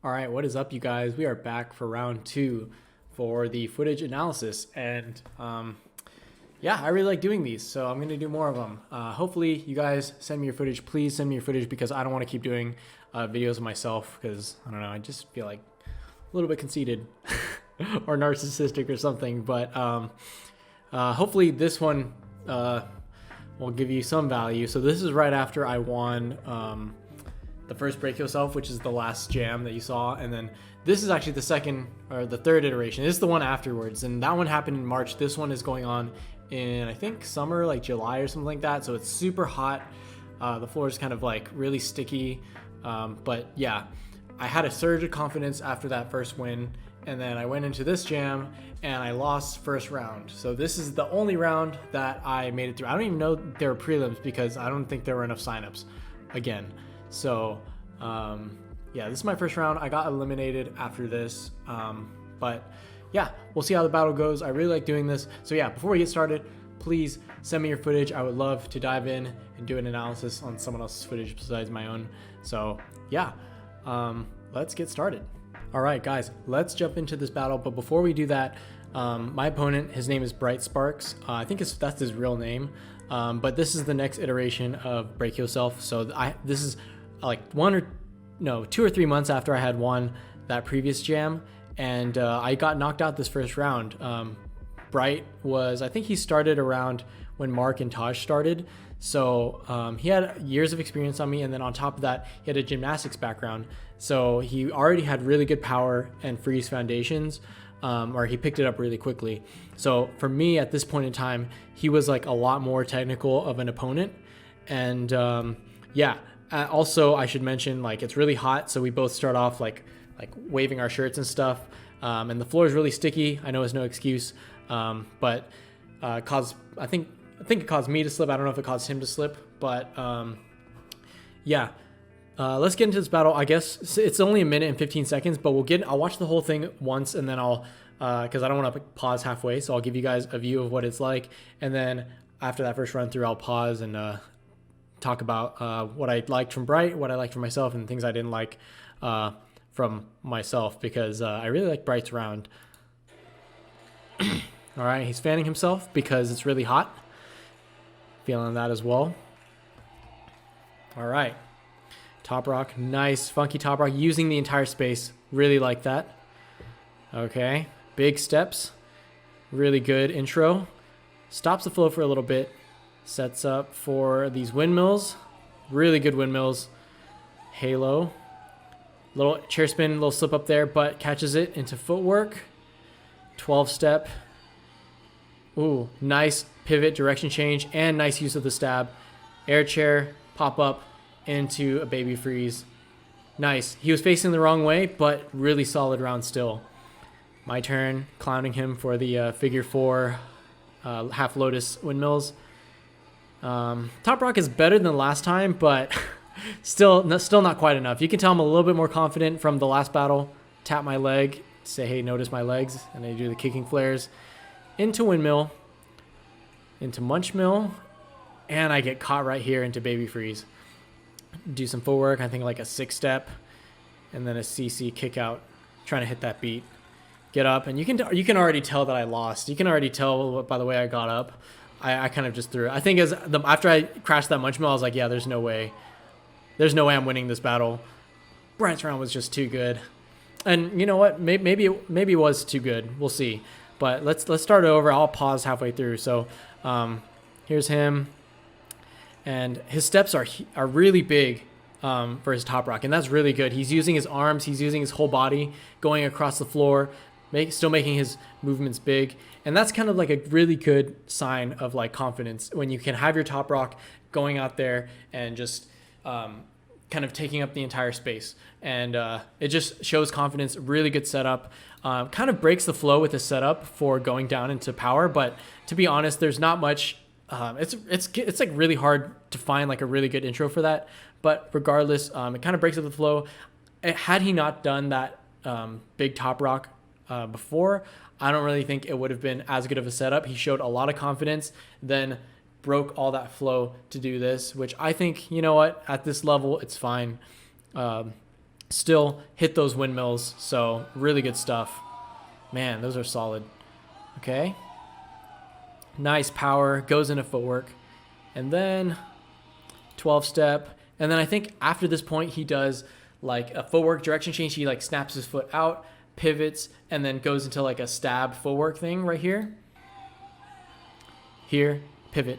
All right, what is up, you guys? We are back for round two for the footage analysis, and yeah, I really like doing these, so I'm gonna do more of them. Hopefully, you guys send me your footage. Please send me your footage because I don't want to keep doing videos of myself because I don't know. I just feel like a little bit conceited or narcissistic or something. But hopefully, this one will give you some value. So this is right after I won. The first Break Yourself, which is the last jam that you saw, and then this is actually the second or the third iteration. This is the one afterwards, and that one happened in March. This one is going on in, I think, summer, like July or something like that. So it's super hot. The floor is kind of like really sticky, but yeah, I had a surge of confidence after that first win, and then I went into this jam and I lost first round. So this is the only round that I made it through. I don't even know there were prelims because I don't think there were enough signups again. So yeah, this is my first round. I got eliminated after this, but yeah, we'll see how the battle goes. I really like doing this. So yeah, before we get started, please send me your footage. I would love to dive in and do an analysis on someone else's footage besides my own. So yeah, let's get started. All right, guys, let's jump into this battle. But before we do that, my opponent, his name is Bright Sparks. I think that's his real name. But this is the next iteration of Break Yourself. So this is like 2 or 3 months after I had won that previous jam, and I got knocked out this first round. Bright was, I think he started around when Mark and Taj started, so he had years of experience on me, and then on top of that he had a gymnastics background, so he already had really good power and freeze foundations, or he picked it up really quickly. So for me at this point in time, he was like a lot more technical of an opponent, and yeah. Also, I should mention, like, it's really hot, so we both start off like waving our shirts and stuff, and the floor is really sticky. I know it's no excuse, but caused I think it caused me to slip. I don't know if it caused him to slip, but yeah. Let's get into this battle. I guess it's only a minute and 15 seconds, but I'll watch the whole thing once, and then I'll because I don't want to pause halfway, so I'll give you guys a view of what it's like, and then after that first run through, I'll pause and talk about what I liked from Bright, what I liked from myself, and things I didn't like from myself, because I really like Bright's round. All right, he's fanning himself because it's really hot. Feeling that as well. All right, top rock, nice funky top rock, using the entire space. Really like that. Okay, big steps, really good intro. Stops the flow for a little bit. Sets up for these windmills. Really good windmills. Halo. Little chair spin, little slip up there, but catches it into footwork. 12 step. Ooh, nice pivot, direction change, and nice use of the stab. Air chair, pop up into a baby freeze. Nice. He was facing the wrong way, but really solid round still. My turn, clowning him for the figure four half lotus windmills. Top rock is better than last time, but still not quite enough. You can tell I'm a little bit more confident from the last battle. Tap my leg, say, hey, notice my legs, and I do the kicking flares into windmill, into munch mill, and I get caught right here into baby freeze. Do some footwork, I think like a 6-step, and then a CC kick out, trying to hit that beat. Get up, and you can already tell that I lost. You can already tell by the way I got up. I kind of just threw it. I think after I crashed that munch mill, I was like, yeah, there's no way I'm winning this battle. Bright's round was just too good, and you know what? Maybe it was too good. We'll see. But let's start over. I'll pause halfway through. So here's him, and his steps are really big for his top rock, and that's really good. He's using his arms. He's using his whole body, going across the floor. Still making his movements big, and that's kind of like a really good sign of like confidence when you can have your top rock going out there and just kind of taking up the entire space, and it just shows confidence. Really good setup. Kind of breaks the flow with the setup for going down into power, but to be honest, there's not much. It's like really hard to find like a really good intro for that, but regardless, it kind of breaks up the flow. Had he not done that big top rock before, I don't really think it would have been as good of a setup. He showed a lot of confidence, then broke all that flow to do this, which I think, you know what, at this level, it's fine. still hit those windmills. So really good stuff. Man, those are solid. Okay. Nice power, goes into footwork. And then 12 step. And then I think after this point, he does like a footwork direction change. He like snaps his foot out, pivots, and then goes into like a stab footwork thing right here. Here, pivot,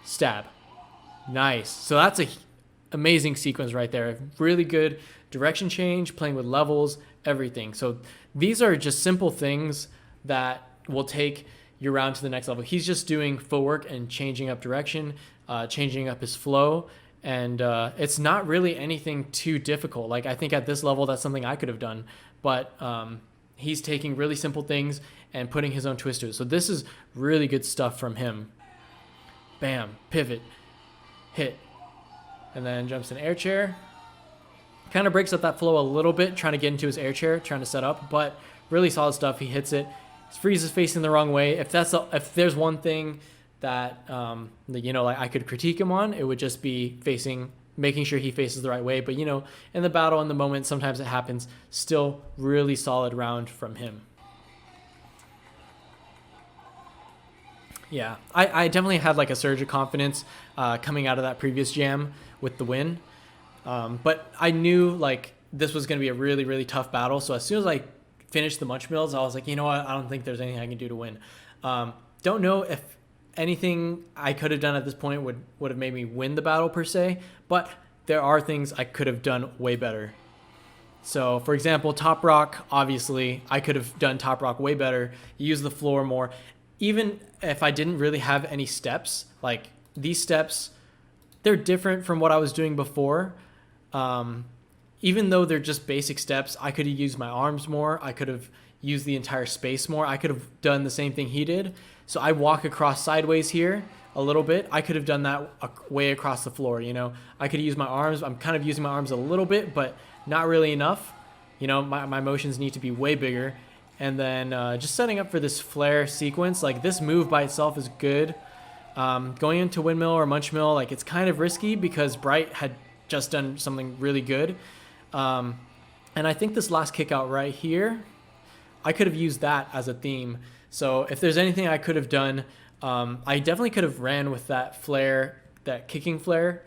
stab. Nice. So that's a amazing sequence right there. Really good direction change, playing with levels, everything. So these are just simple things that will take your round to the next level. He's just doing footwork and changing up direction, changing up his flow. And it's not really anything too difficult. Like, I think at this level, that's something I could have done. But he's taking really simple things and putting his own twist to it. So this is really good stuff from him. Bam, pivot, hit, and then jumps in air chair. Kind of breaks up that flow a little bit, trying to get into his air chair, trying to set up, but really solid stuff. He hits it. His freeze is facing the wrong way. If there's one thing that like I could critique him on, it would just be making sure he faces the right way. But in the battle, in the moment, sometimes it happens. Still, really solid round from him. Yeah, I definitely had like a surge of confidence coming out of that previous jam with the win. But I knew like this was going to be a really, really tough battle. So as soon as I finished the Munch Mills, I was like, you know what? I don't think there's anything I can do to win. Don't know if anything I could have done at this point would have made me win the battle per se, but there are things I could have done way better. So for example, top rock, obviously I could have done top rock way better, use the floor more. Even if I didn't really have any steps, like these steps, they're different from what I was doing before. Even though they're just basic steps, I could have used my arms more. I could have used the entire space more. I could have done the same thing he did. So I walk across sideways here a little bit. I could have done that way across the floor. I could use my arms. I'm kind of using my arms a little bit, but not really enough. My motions need to be way bigger. And then just setting up for this flare sequence, like this move by itself is good. Going into windmill or munch mill, like it's kind of risky because Bright had just done something really good. And I think this last kick out right here, I could have used that as a theme. So if there's anything I could have done, I definitely could have ran with that flare, that kicking flare.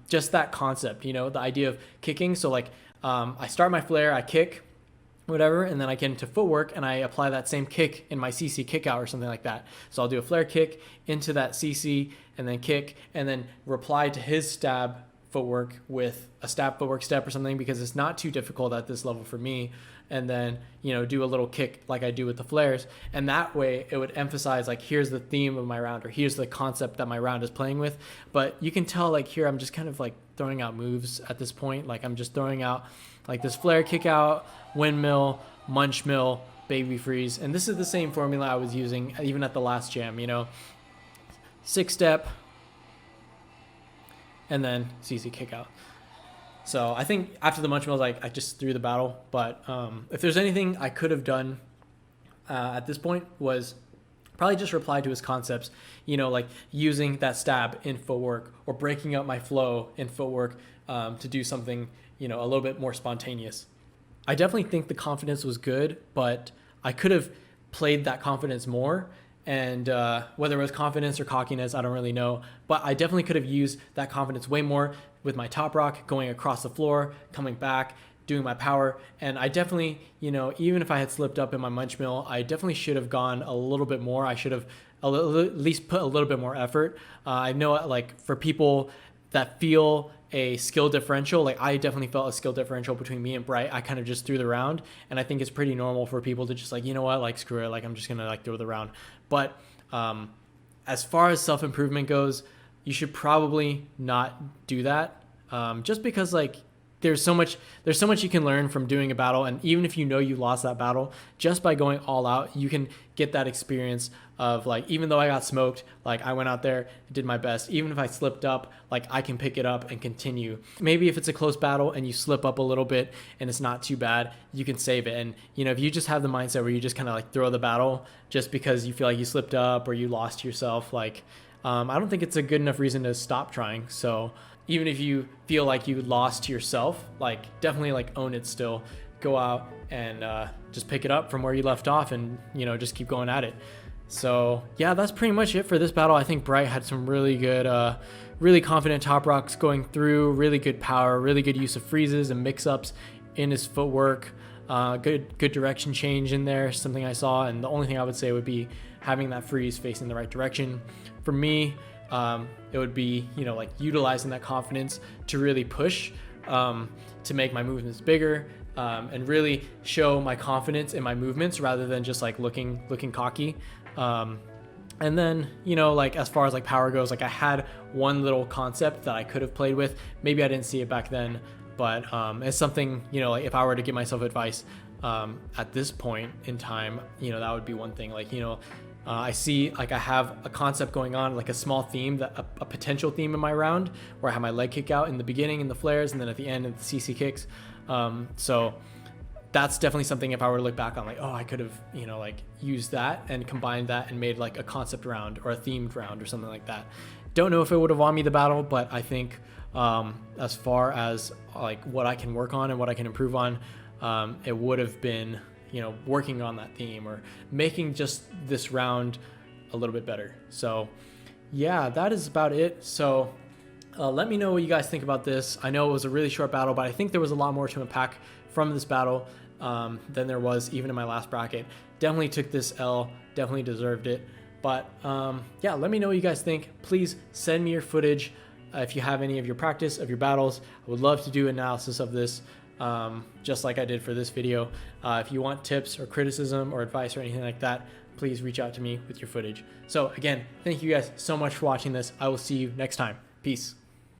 Just that concept, the idea of kicking. So like I start my flare, I kick, whatever, and then I get into footwork and I apply that same kick in my CC kick out or something like that. So I'll do a flare kick into that CC and then kick and then reply to his stab footwork with a stab footwork step or something, because it's not too difficult at this level for me. And then, do a little kick like I do with the flares. And that way it would emphasize like, here's the theme of my round, or here's the concept that my round is playing with. But you can tell like here, I'm just kind of like throwing out moves at this point. Like I'm just throwing out like this flare kick out, windmill, munch mill, baby freeze. And this is the same formula I was using even at the last jam, 6 step and then CC kick out. So I think after the munch mills, I just threw the battle. But if there's anything I could have done at this point, was probably just reply to his concepts, like using that stab in footwork or breaking up my flow in footwork to do something, a little bit more spontaneous. I definitely think the confidence was good, but I could have played that confidence more. And whether it was confidence or cockiness, I don't really know. But I definitely could have used that confidence way more with my top rock, going across the floor, coming back, doing my power. And I definitely, even if I had slipped up in my munch mill, I definitely should have gone a little bit more. I should have at least put a little bit more effort. I know like for people that feel a skill differential, like I definitely felt a skill differential between me and Bright. I kind of just threw the round, and I think it's pretty normal for people to just like, like screw it, like I'm just gonna like throw the round. But as far as self-improvement goes, you should probably not do that, just because like there's so much you can learn from doing a battle. And even if you lost that battle, just by going all out, you can get that experience of like, even though I got smoked, like I went out there, did my best. Even if I slipped up, like I can pick it up and continue. Maybe if it's a close battle and you slip up a little bit and it's not too bad, you can save it. And if you just have the mindset where you just kind of like throw the battle just because you feel like you slipped up or you lost yourself, like I don't think it's a good enough reason to stop trying. So even if you feel like you lost to yourself, like definitely like own it still. Go out and just pick it up from where you left off, and just keep going at it. So yeah, that's pretty much it for this battle. I think Bright had some really good, really confident top rocks going through, really good power, really good use of freezes and mix-ups in his footwork. Good direction change in there, something I saw. And the only thing I would say would be having that freeze facing the right direction. For me, it would be, like utilizing that confidence to really push, to make my movements bigger, and really show my confidence in my movements rather than just like looking cocky. And then, like as far as like power goes, like I had one little concept that I could have played with. Maybe I didn't see it back then, but it's something, like if I were to give myself advice at this point in time, that would be one thing. Like, I see like I have a concept going on, like a small theme, that a potential theme in my round where I have my leg kick out in the beginning and the flares, and then at the end of the CC kicks. So that's definitely something, if I were to look back on, like, oh, I could have, like used that and combined that and made like a concept round or a themed round or something like that. Don't know if it would have won me the battle, but I think as far as like what I can work on and what I can improve on, it would have been, working on that theme or making just this round a little bit better. So yeah, that is about it. So let me know what you guys think about this. I know it was a really short battle, but I think there was a lot more to unpack from this battle than there was even in my last bracket. Definitely took this L, definitely deserved it. But yeah, let me know what you guys think. Please send me your footage if you have any of your practice of your battles. I would love to do analysis of this, just like I did for this video. If you want tips or criticism or advice or anything like that, please reach out to me with your footage. So again, thank you guys so much for watching this. I will see you next time. Peace.